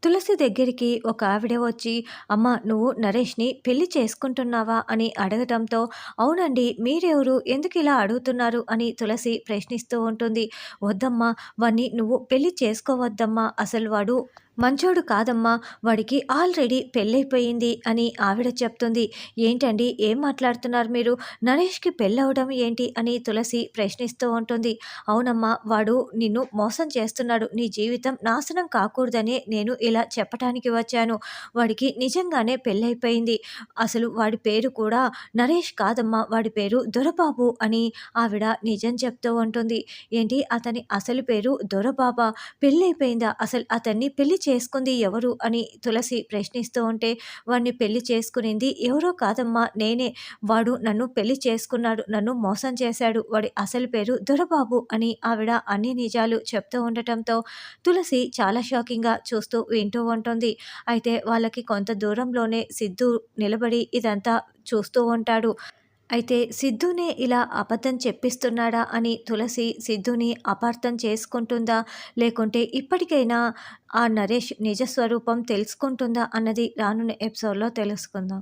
తులసి దగ్గరికి ఒక ఆవిడ వచ్చి, "అమ్మ నువ్వు నరేష్‌ని పెళ్లి చేసుకుంటున్నావా?" అని అడగటంతో, "అవునండి. మీరెవరు? ఎందుకిలా అడుగుతున్నారు?" అని తులసి ప్రశ్నిస్తూ ఉంటుంది. "వద్దమ్మా! వాడిని నువ్వు పెళ్లి చేసుకోవద్దమ్మా! అసలు వాడు మంచోడు కాదమ్మా! వాడికి ఆల్రెడీ పెళ్లయిపోయింది" అని ఆవిడ చెప్తుంది. "ఏంటండి ఏం మాట్లాడుతున్నారు మీరు? నరేష్‌కి పెళ్లవ్వడం ఏంటి?" అని తులసి ప్రశ్నిస్తూ ఉంటుంది. "అవునమ్మా! వాడు నిన్ను మోసం చేస్తున్నాడు. నీ జీవితం నాశనం కాకూడదనే నేను ఇలా చెప్పటానికి వచ్చాను. వాడికి నిజంగానే పెళ్లయిపోయింది. అసలు వాడి పేరు కూడా నరేష్ కాదమ్మా! వాడి పేరు దొరబాబు" అని ఆవిడ నిజం చెప్తూ ఉంటుంది. "ఏంటి అతని అసలు పేరు దొరబాబా? పెళ్లయిపోయిందా? అసలు అతన్ని పెళ్లి చేసుకుంది ఎవరు?" అని తులసి ప్రశ్నిస్తూ ఉంటే, "వాడిని పెళ్లి చేసుకునింది ఎవరో కాదమ్మా నేనే. వాడు నన్ను పెళ్లి చేసుకున్నాడు. నన్ను మోసం చేశాడు. వాడి అసలు పేరు దొరబాబు" అని ఆవిడ అన్ని నిజాలు చెప్తూ ఉండటంతో తులసి చాలా షాకింగ్‌గా చూస్తూ వింటూ ఉంటుంది. అయితే వాళ్ళకి కొంత దూరంలోనే సిద్ధు నిలబడి ఇదంతా చూస్తూ ఉంటాడు. అయితే సిద్ధునే ఇలా అబద్ధం చెప్పిస్తున్నాడా అని తులసి సిద్ధుని అపార్థం చేసుకుంటుందా? లేకుంటే ఇప్పటికైనా ఆ నరేష్ నిజ స్వరూపం తెలుసుకుంటుందా అన్నది రానున్న ఎపిసోడ్‌లో తెలుసుకుందాం.